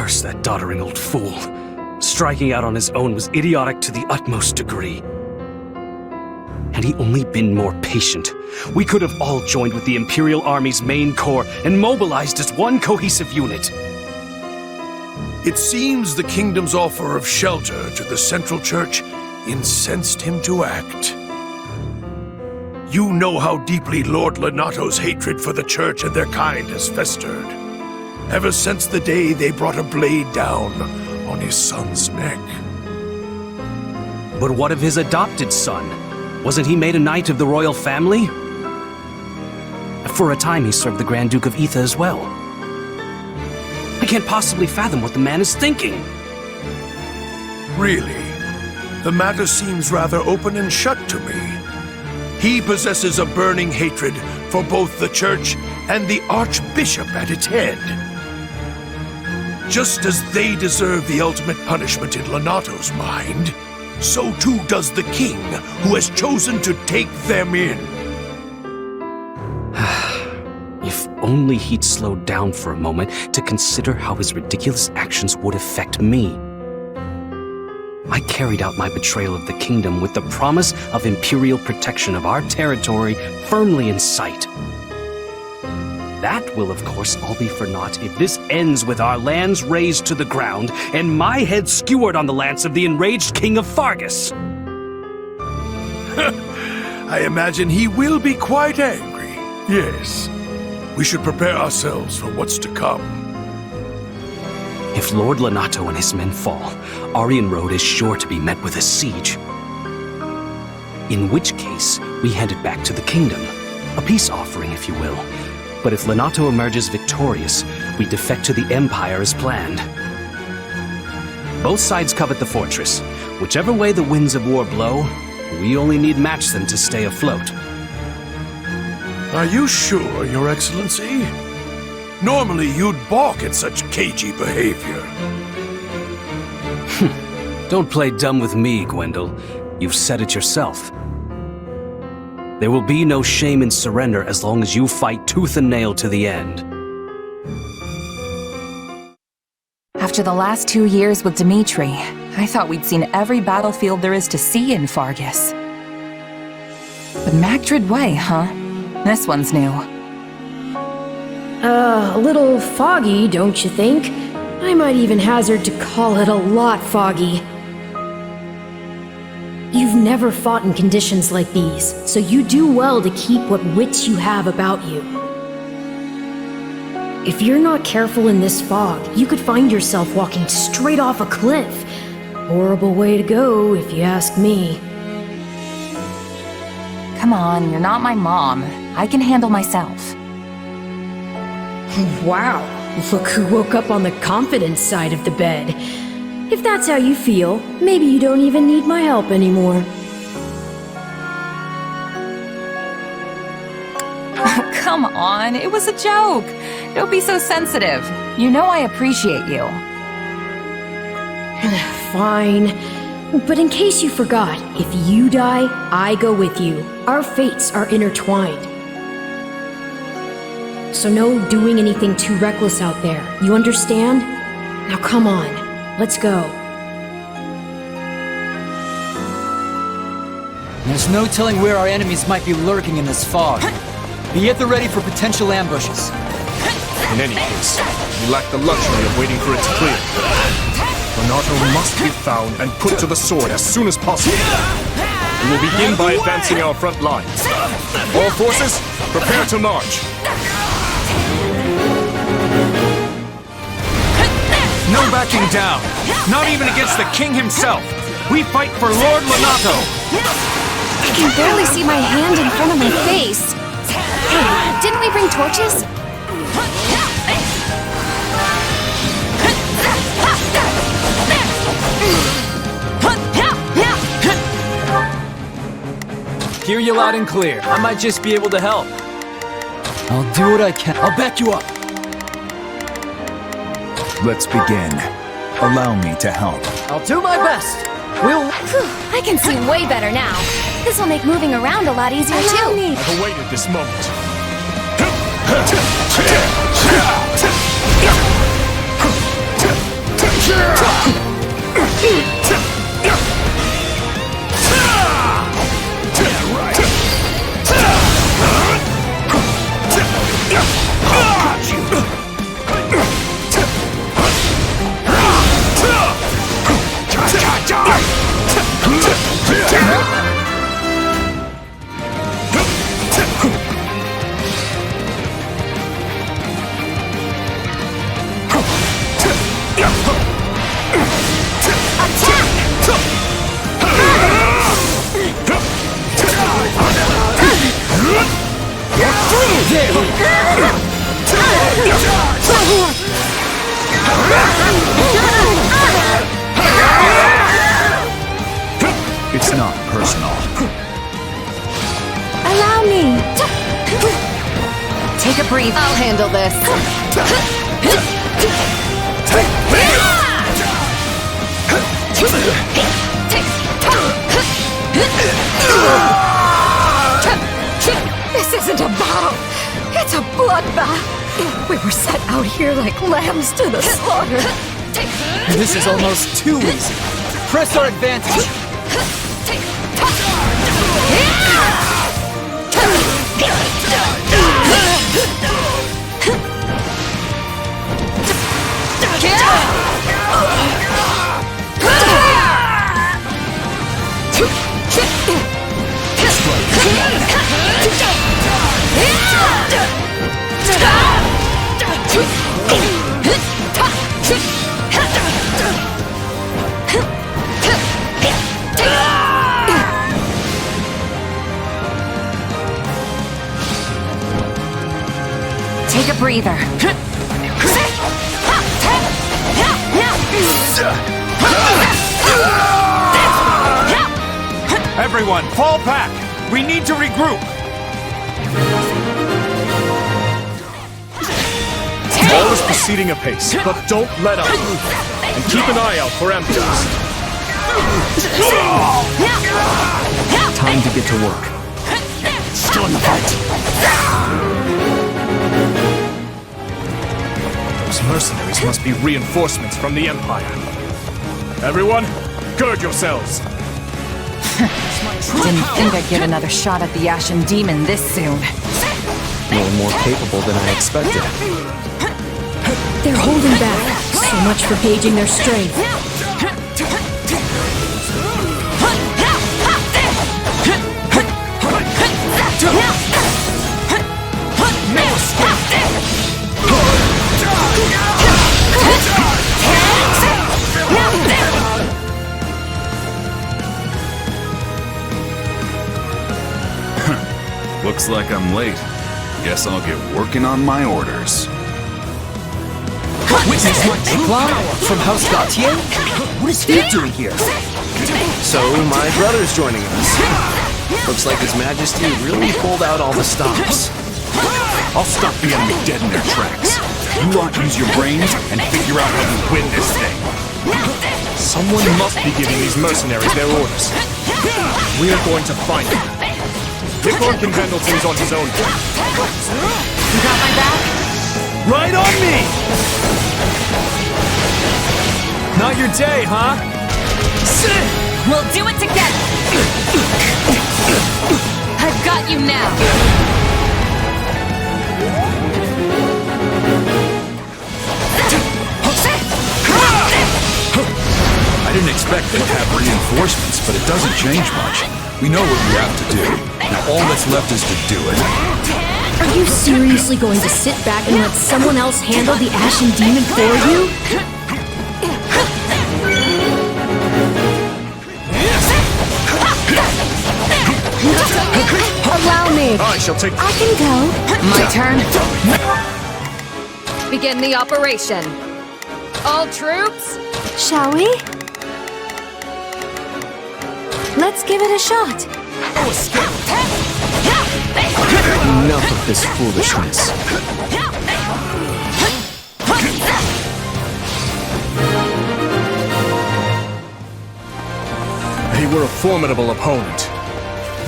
Curse that doddering old fool. Striking out on his own was idiotic to the utmost degree. Had he only been more patient, we could have all joined with the Imperial Army's main corps and mobilized as one cohesive unit. It seems the kingdom's offer of shelter to the Central Church incensed him to act. You know how deeply Lord Lonato's hatred for the Church and their kind has festered, ever since the day they brought a blade down on his son's neck. But what of his adopted son? Wasn't he made a knight of the royal family? For a time he served the Grand Duke of Etha as well. I can't possibly fathom what the man is thinking. Really? The matter seems rather open and shut to me. He possesses a burning hatred for both the Church and the Archbishop at its head. Just as they deserve the ultimate punishment in Lonato's mind, so too does the king, who has chosen to take them in. If only he'd slowed down for a moment to consider how his ridiculous actions would affect me. I carried out my betrayal of the kingdom with the promise of imperial protection of our territory firmly in sight. That will, of course, all be for naught if this ends with our lands razed to the ground and my head skewered on the lance of the enraged king of Fargus. I imagine he will be quite angry. Yes. We should prepare ourselves for what's to come. If Lord Lonato and his men fall, Aryan Road is sure to be met with a siege. In which case, we head it back to the kingdom. A peace offering, if you will. But if Lonato emerges victorious, we defect to the Empire as planned. Both sides covet the fortress. Whichever way the winds of war blow, we only need match them to stay afloat. Are you sure, Your Excellency? Normally you'd balk at such cagey behavior. Don't play dumb with me, Gwendol. You've said it yourself. There will be no shame in surrender as long as you fight tooth and nail to the end. After the last 2 years with Dimitri, I thought we'd seen every battlefield there is to see in Fargus. But Magdred Way, huh? This one's new. A little foggy, don't you think? I might even hazard to call it a lot foggy. You've never fought in conditions like these, so you do well to keep what wits you have about you. If you're not careful in this fog, you could find yourself walking straight off a cliff. Horrible way to go, if you ask me. Come on, you're not my mom. I can handle myself. Wow, look who woke up on the confidence side of the bed. If that's how you feel, maybe you don't even need my help anymore. Come on, it was a joke. Don't be so sensitive. You know I appreciate you. Fine. But in case you forgot, if you die, I go with you. Our fates are intertwined. So no doing anything too reckless out there. You understand? Now come on, let's go. There's no telling where our enemies might be lurking in this fog. Be at the ready for potential ambushes. In any case, we lack the luxury of waiting for it to clear. Lonato must be found and put to the sword as soon as possible. We will begin by advancing our front lines. All forces, prepare to march. No backing down. Not even against the king himself. We fight for Lord Lonato. I can barely see my hand in front of my face. Hey, didn't we bring torches? Hear you loud and clear. I might just be able to help. I'll do what I can. I'll back you up. Let's begin. Allow me to help. I'll do my best. We'll... Phew, I can see way better now. This will make moving around a lot easier too. I've awaited this moment. It's not personal. Allow me. Take a breathe. I'll handle this. This isn't a battle. It's a bloodbath. We were set out here like lambs to the slaughter. This is almost too easy. Press our advantage. Take a breather. Everyone, fall back! We need to regroup! All is proceeding apace, but don't let up. And keep an eye out for empties. Time to get to work. Still in the fight. Those mercenaries must be reinforcements from the Empire. Everyone, gird yourselves. Didn't think I'd get another shot at the Ashen Demon this soon. You're more capable than I expected. They're holding back. So much for gauging their strength. Looks like I'm late. Guess I'll get working on my orders. Witness my Eclat from House Gautier? What is he doing here? So, my brother's joining us. Looks like His Majesty really pulled out all the stops. I'll stop the enemy dead in their tracks. You lot use your brains and figure out how to win this thing. Someone must be giving these mercenaries their orders. We are going to find them. Nickor can handle things on his own. You got my back? Right on me! Not your day, huh? We'll do it together! I've got you now! I didn't expect them to have reinforcements, but it doesn't change much. We know what we have to do. Now all that's left is to do it. Are you seriously going to sit back and let someone else handle the Ashen Demon for you? Allow me. I shall take... I can go. My turn? Begin the operation. All troops? Shall we? Let's give it a shot. Enough of this foolishness. They were a formidable opponent.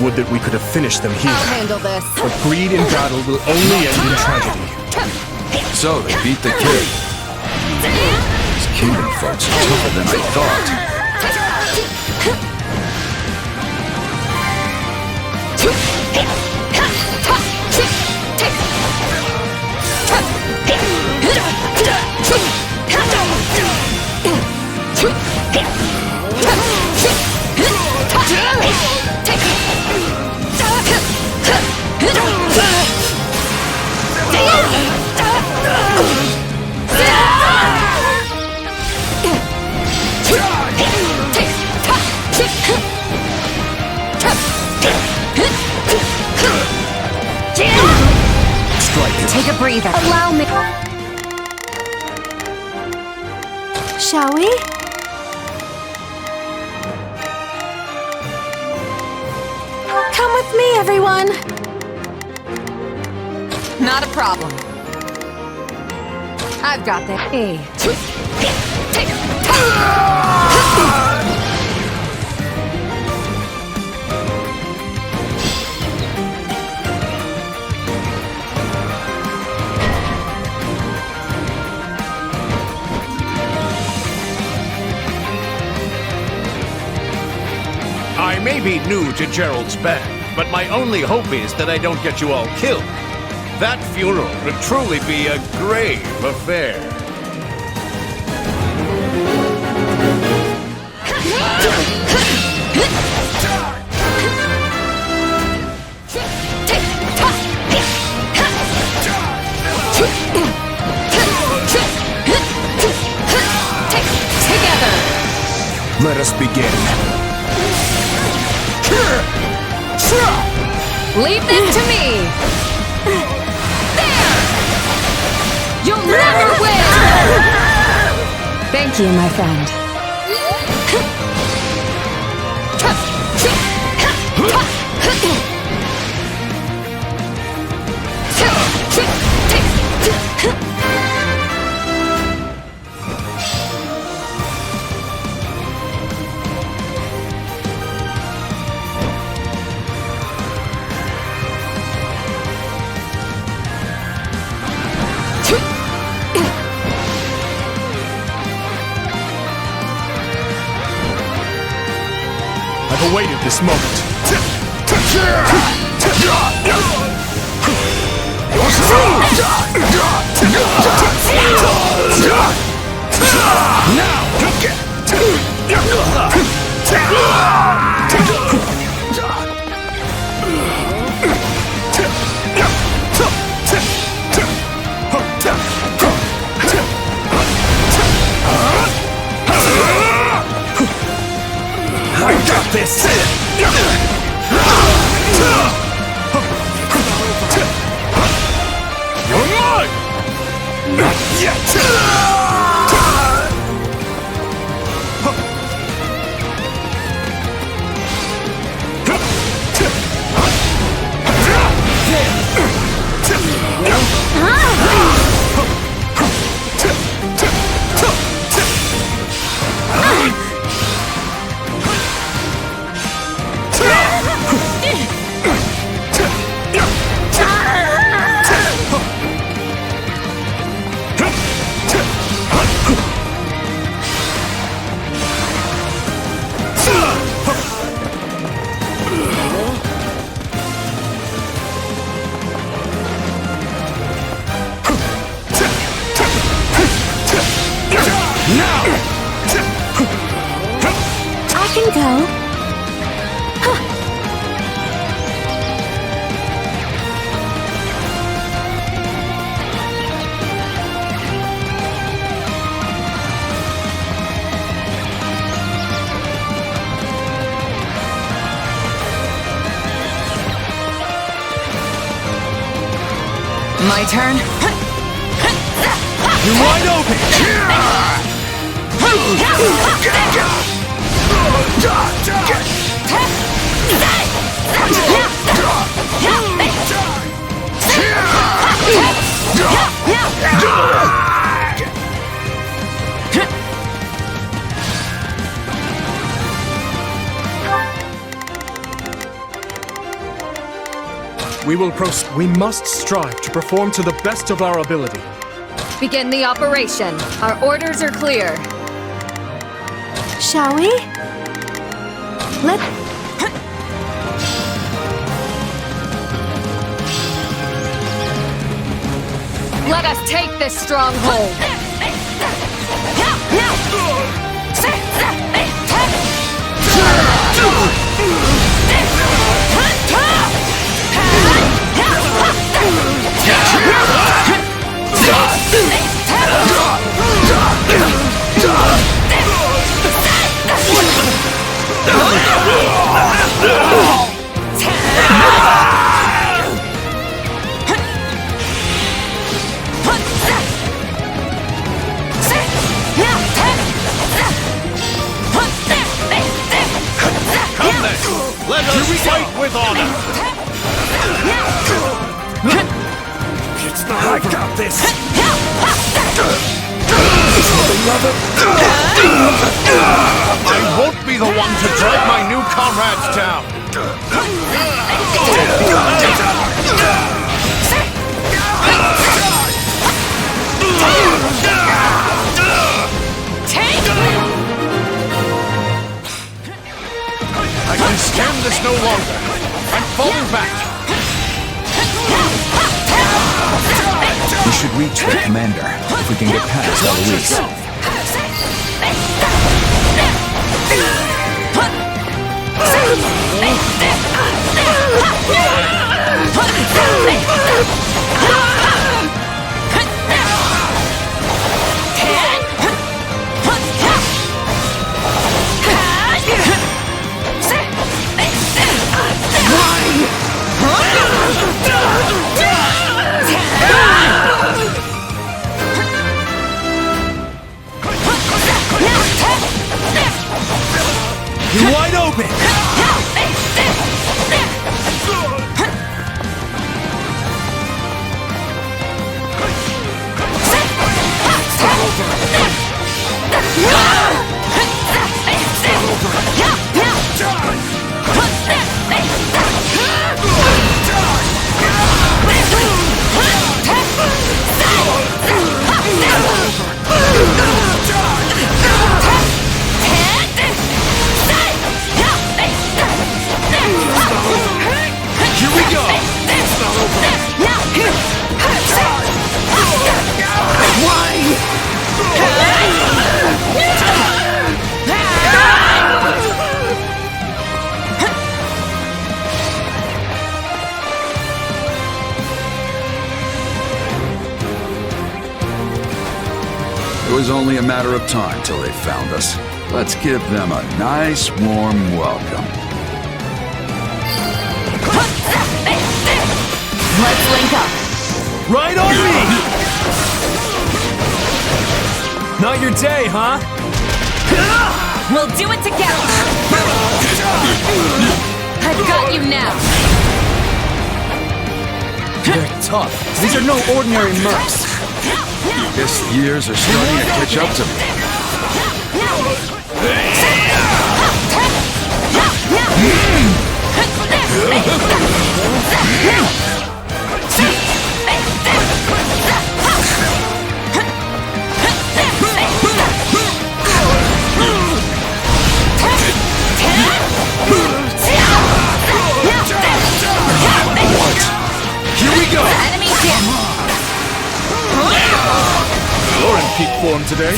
Would that we could have finished them here. I'll handle this. But greed in battle will only end in tragedy. So they beat the king. These kingdom folks are tougher than I thought. either. Allow me. Shall we? Come with me, everyone. Not a problem. I've got that. Hey. I may be new to Gerald's band, but my only hope is that I don't get you all killed. That funeral would truly be a grave affair. Together! Let us begin. Leave this to me! There! You'll never win! Thank you, my friend. I've awaited this moment. I got this! You're mine! Not yet! I can go. My turn? You're wide open! We must strive to perform to the best of our ability. Begin the operation. Our orders are clear. Shall we? Let us take this stronghold. with honor! I got this! I won't be the one to drag my new comrades down! I can stand this no longer. I'm falling back. We should reach their commander if we can get past Eloise. You're wide open! Here we go! It was only a matter of time till they found us. Let's give them a nice, warm welcome. Let's link up. Right on me! Not your day, huh? We'll do it together. I've got you now. They're tough. These are no ordinary mercs. Guess years are starting to catch up to me. Here we go! Enemy down. You're in peak form today.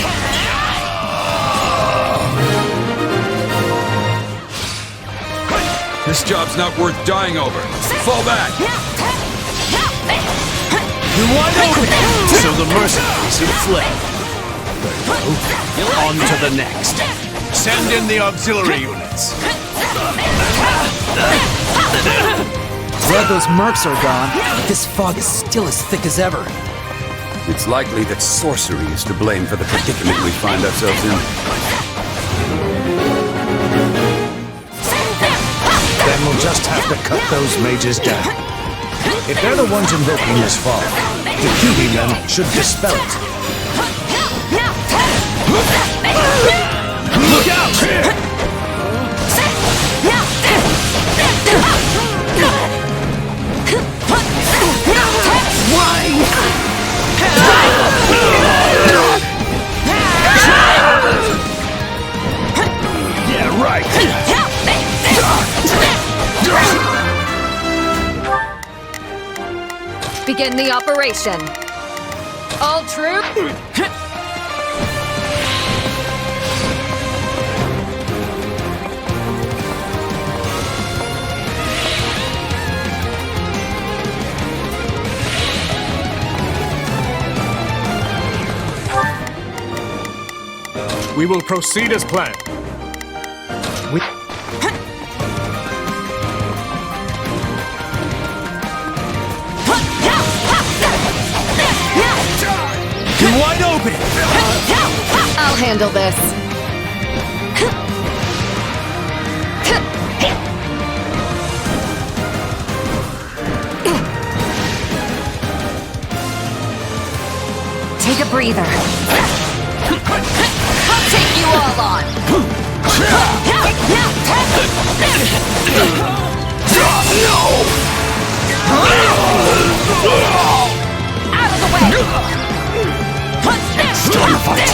This job's not worth dying over. Fall back! You're wide open! So the mercenaries have fled. On to the next. Send in the auxiliary units. Glad those mercs are gone. This fog is still as thick as ever. It's likely that sorcery is to blame for the predicament we find ourselves in. Then we'll just have to cut those mages down. If they're the ones invoking this fog, defeating them should dispel it. Look out! Yeah, right! Begin the operation. All true. We will proceed as planned. You're wide open! I'll handle this. breather. I'll take you all on. Out of the way! Start the fight!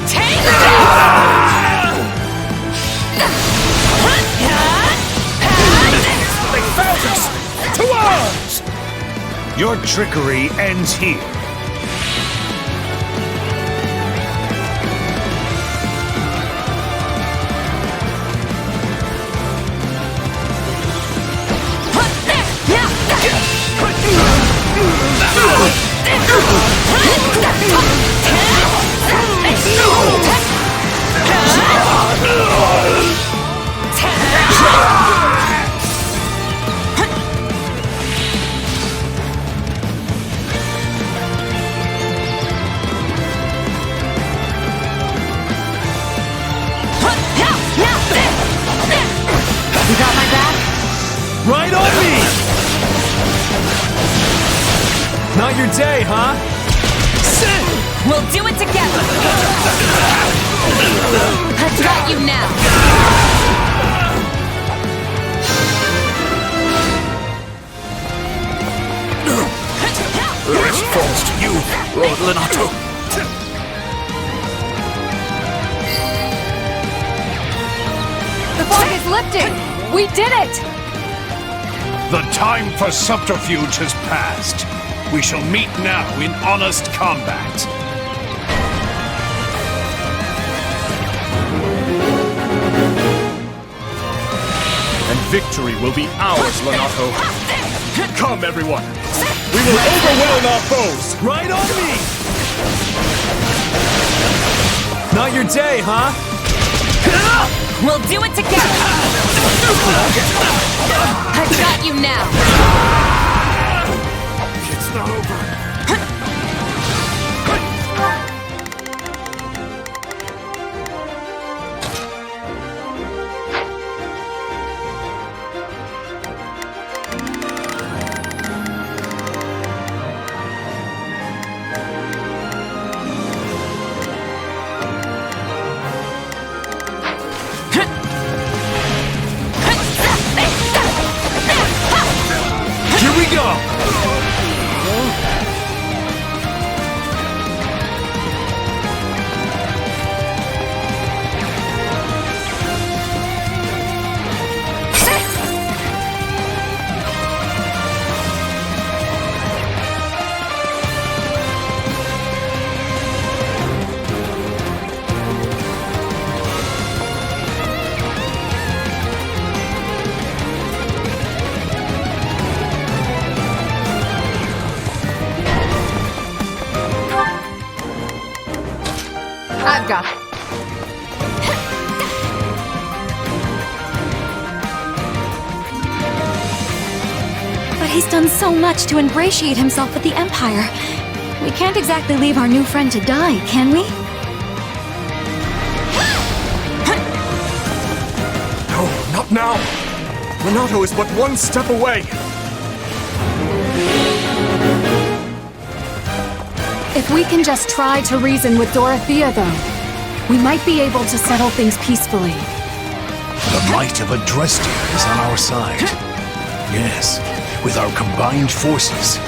Take They found us! To arms! Your trickery ends here. You got my back? Right on me! Not your day, huh? We'll do it together! I've got you now! The rest falls to you, Lord Lonato. The fog is lifting! We did it! The time for subterfuge has passed. We shall meet now in honest combat. And victory will be ours, Lonato. Come, everyone! We will overwhelm our foes! Right on me! Not your day, huh? We'll do it together! I've got you now! It's not over. Here we go! I've got it. But he's done so much to ingratiate himself with the Empire. We can't exactly leave our new friend to die, can we? No, not now! Lonato is but one step away! If we can just try to reason with Dorothea, though, we might be able to settle things peacefully. The might of Adrestia is on our side. Yes, with our combined forces.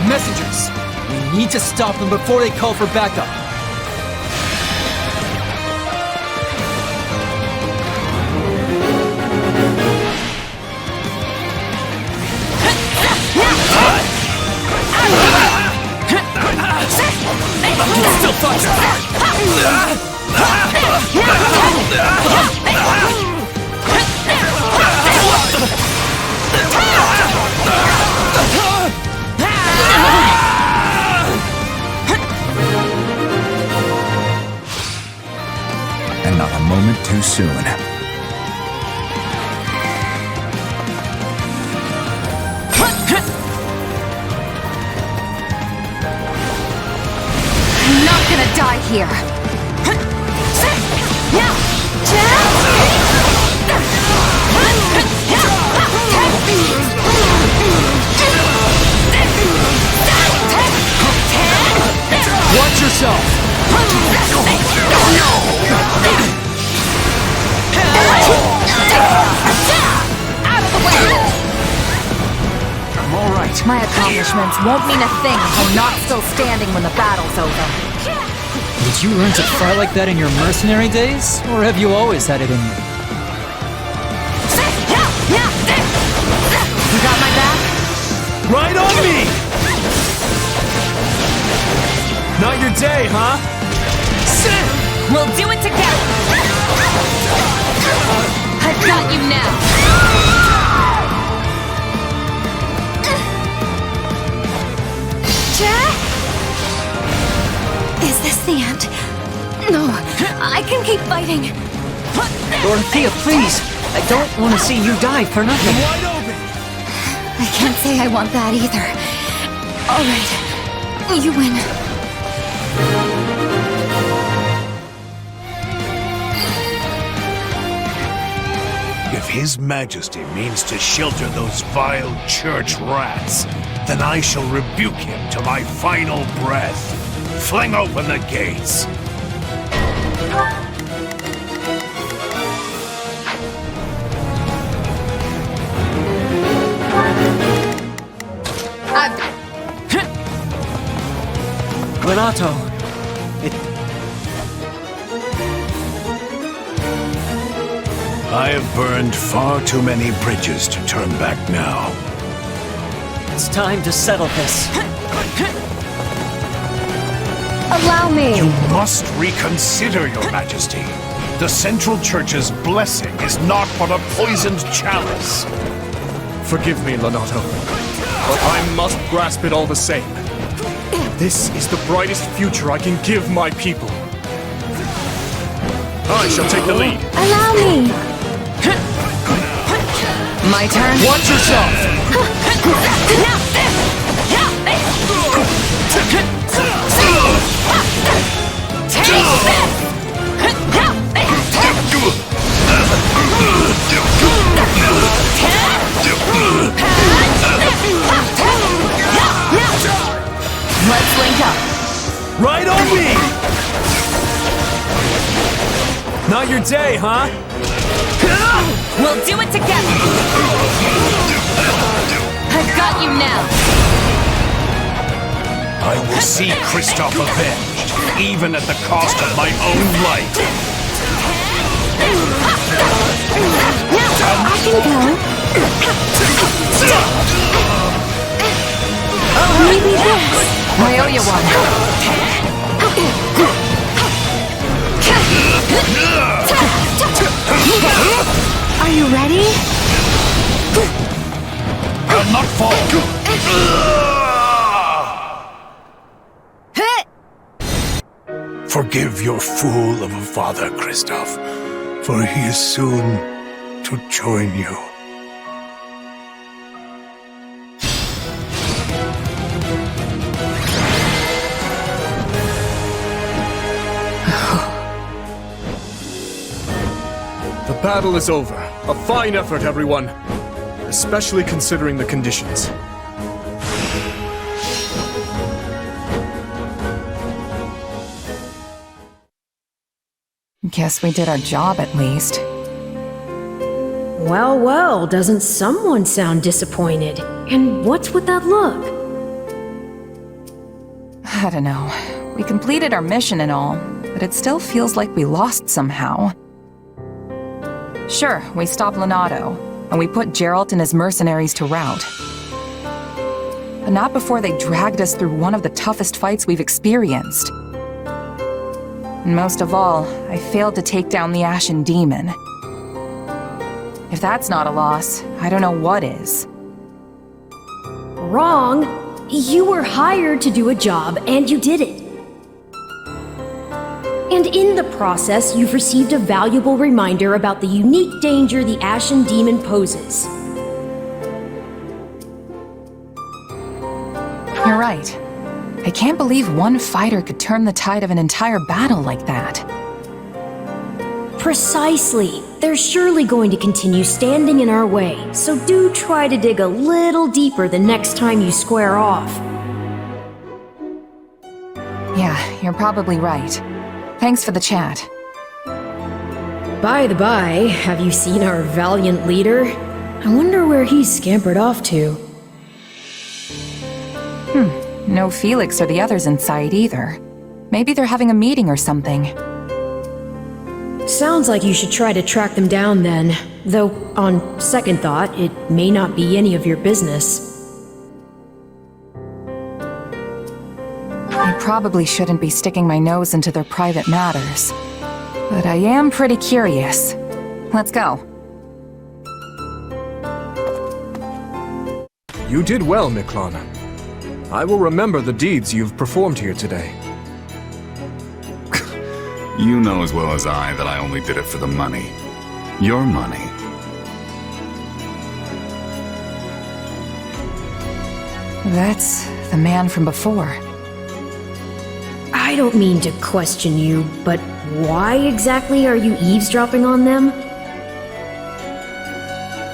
Messengers! We need to stop them before they call for backup. Still fighting! And not a moment too soon. I'm not gonna die here. My accomplishments won't mean a thing if I'm not still standing when the battle's over. Did you learn to fight like that in your mercenary days? Or have you always had it in you? You got my back? Right on me! Not your day, huh? We'll do it together! I've got you now! Is this the end? No, I can keep fighting. Dorothea, please! I don't want to see you die for nothing. Wide open! I can't say I want that either. All right, you win. If His Majesty means to shelter those vile church rats, then I shall rebuke him to my final breath. Fling open the gates! Lonato, I have burned far too many bridges to turn back now. it's time to settle this. Allow me! You must reconsider, Your Majesty. The Central Church's blessing is not but a poisoned chalice. Forgive me, Lonato, but I must grasp it all the same. This is the brightest future I can give my people. I shall take the lead. Allow me! My turn? Watch yourself! Let's link up. Right on me! Not your day, huh? We'll do it together! I've got you now! I will see Kristoff avenged, even at the cost of my own life. I can go. Maybe this. I owe you one. Are you ready? I'll not fall. Forgive your fool of a father, Kristoff, for he is soon to join you. The battle is over. A fine effort, everyone. Especially considering the conditions. Guess we did our job at least. Well, well, doesn't someone sound disappointed? And what's with that look? I don't know. We completed our mission and all, but it still feels like we lost somehow. Sure, we stopped Lonato, and we put Geralt and his mercenaries to rout. But not before they dragged us through one of the toughest fights we've experienced. And most of all, I failed to take down the Ashen Demon. If that's not a loss, I don't know what is. Wrong. You were hired to do a job, and you did it. And in the process, you've received a valuable reminder about the unique danger the Ashen Demon poses. You're right. I can't believe one fighter could turn the tide of an entire battle like that. Precisely. They're surely going to continue standing in our way, so do try to dig a little deeper the next time you square off. Yeah, you're probably right. Thanks for the chat. By the by, have you seen our valiant leader? I wonder where he's scampered off to. No Felix or the others in sight either. Maybe they're having a meeting or something. Sounds like you should try to track them down then. Though, on second thought, it may not be any of your business. I probably shouldn't be sticking my nose into their private matters. But I am pretty curious. Let's go. You did well, Miklana. I will remember the deeds you've performed here today. You know as well as I that I only did it for the money. Your money. That's the man from before. I don't mean to question you, but why exactly are you eavesdropping on them?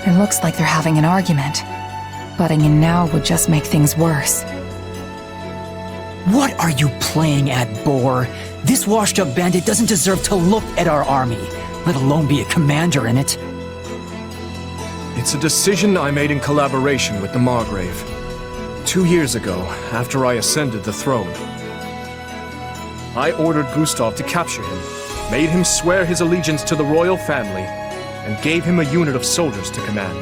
It looks like they're having an argument. Butting in now would just make things worse. What are you playing at, Boar? This washed-up bandit doesn't deserve to look at our army, let alone be a commander in it. It's a decision I made in collaboration with the Margrave. 2 years ago, after I ascended the throne, I ordered Gustav to capture him, made him swear his allegiance to the royal family, and gave him a unit of soldiers to command.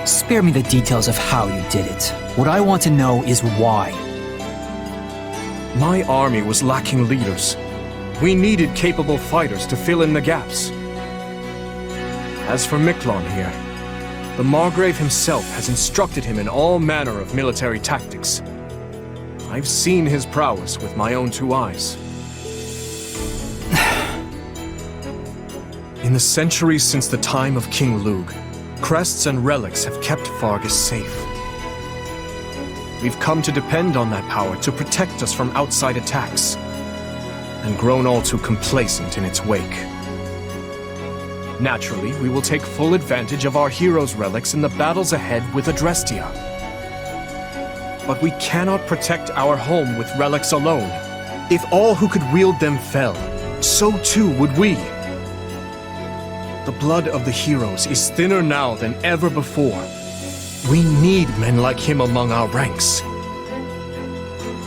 Spare me the details of how you did it. What I want to know is why. My army was lacking leaders. We needed capable fighters to fill in the gaps. As for Miklon here, the Margrave himself has instructed him in all manner of military tactics. I've seen his prowess with my own 2 eyes. In the centuries since the time of King Lug, crests and relics have kept Fargus safe. We've come to depend on that power to protect us from outside attacks, and grown all too complacent in its wake. Naturally, we will take full advantage of our heroes' relics in the battles ahead with Adrestia. But we cannot protect our home with relics alone. If all who could wield them fell, so too would we. The blood of the heroes is thinner now than ever before. We need men like him among our ranks.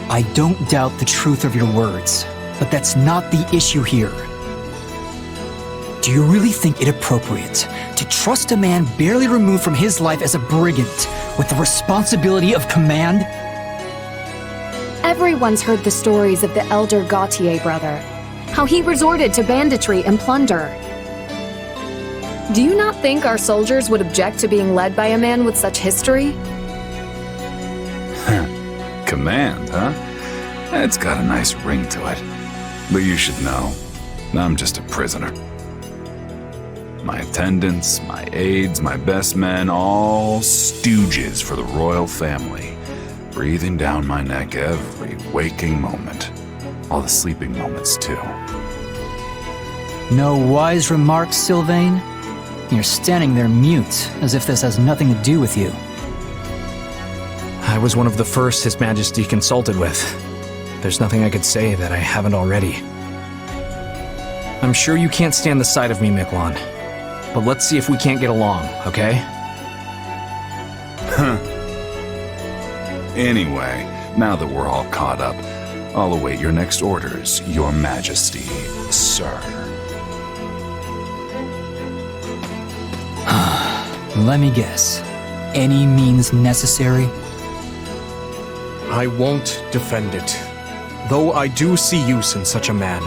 I don't doubt the truth of your words, but that's not the issue here. Do you really think it appropriate to trust a man barely removed from his life as a brigand with the responsibility of command? Everyone's heard the stories of the elder Gautier brother, how he resorted to banditry and plunder. Do you not think our soldiers would object to being led by a man with such history? Command, huh? It's got a nice ring to it. But you should know, I'm just a prisoner. My attendants, my aides, my best men, all stooges for the royal family, breathing down my neck every waking moment. All the sleeping moments, too. No wise remarks, Sylvain? You're standing there mute, as if this has nothing to do with you. I was one of the first His Majesty consulted with. There's nothing I could say that I haven't already. I'm sure you can't stand the sight of me, Miklon. But let's see if we can't get along, okay? Anyway, now that we're all caught up, I'll await your next orders, Your Majesty, sir. Let me guess. Any means necessary? I won't defend it, though I do see use in such a man.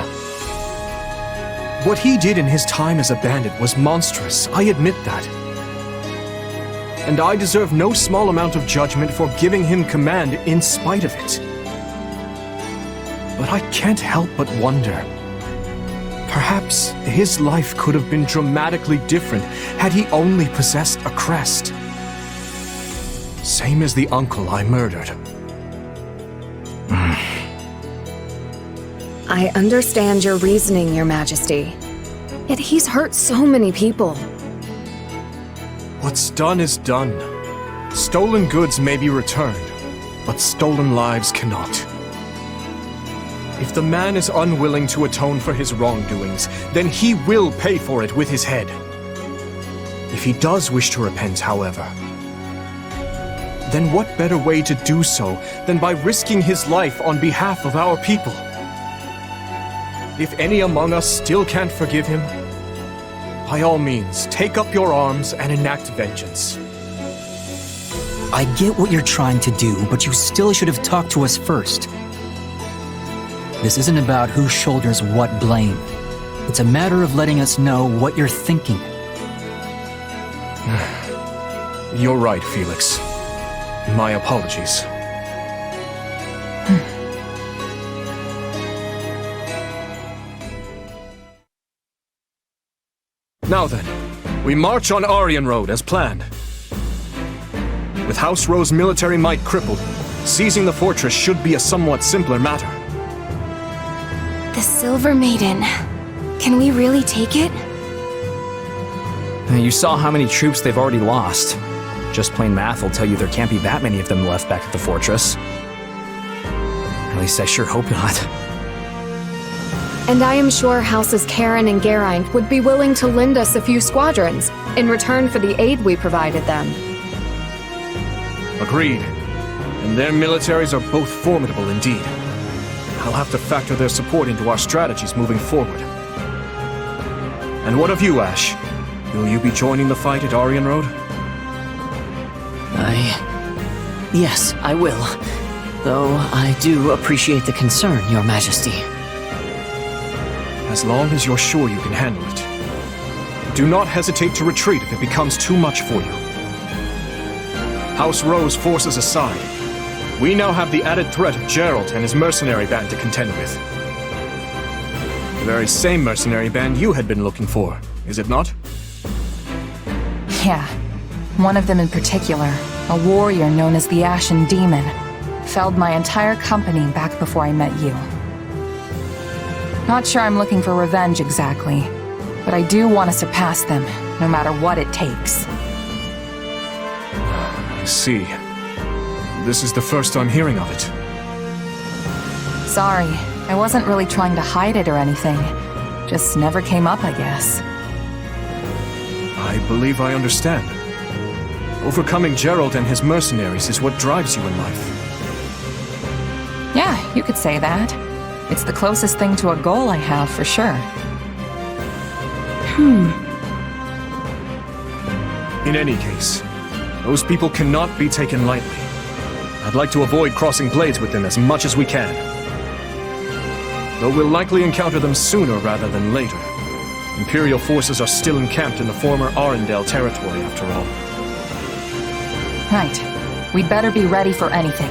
What he did in his time as a bandit was monstrous, I admit that. And I deserve no small amount of judgment for giving him command in spite of it. But I can't help but wonder. Perhaps his life could have been dramatically different had he only possessed a crest. Same as the uncle I murdered. I understand your reasoning, Your Majesty. Yet he's hurt so many people. What's done is done. Stolen goods may be returned, but stolen lives cannot. If the man is unwilling to atone for his wrongdoings, then he will pay for it with his head. If he does wish to repent, however, then what better way to do so than by risking his life on behalf of our people? If any among us still can't forgive him, by all means, take up your arms and enact vengeance. I get what you're trying to do, but you still should have talked to us first. This isn't about who shoulders what blame. It's a matter of letting us know what you're thinking. You're right, Felix. My apologies. Now then, we march on Aryan Road as planned. With House Rose military might crippled, seizing the fortress should be a somewhat simpler matter. The Silver Maiden. Can we really take it? You saw how many troops they've already lost. Just plain math will tell you there can't be that many of them left back at the fortress. At least I sure hope not. And I am sure Houses Karen and Geraint would be willing to lend us a few squadrons in return for the aid we provided them. Agreed. And their militaries are both formidable indeed. I'll have to factor their support into our strategies moving forward. And what of you, Ash? Will you be joining the fight at Aryan Road? Yes, I will. Though I do appreciate the concern, Your Majesty. As long as you're sure you can handle it. Do not hesitate to retreat if it becomes too much for you. House Rose forces aside, we now have the added threat of Gerald and his mercenary band to contend with. The very same mercenary band you had been looking for, is it not? Yeah. One of them in particular, a warrior known as the Ashen Demon, felled my entire company back before I met you. Not sure I'm looking for revenge exactly, but I do want to surpass them, no matter what it takes. I see. This is the first I'm hearing of it. Sorry, I wasn't really trying to hide it or anything. Just never came up, I guess. I believe I understand. Overcoming Gerald and his mercenaries is what drives you in life. Yeah, you could say that. It's the closest thing to a goal I have, for sure. In any case, those people cannot be taken lightly. I'd like to avoid crossing blades with them as much as we can. Though we'll likely encounter them sooner rather than later. Imperial forces are still encamped in the former Arendelle territory, after all. Right. We'd better be ready for anything.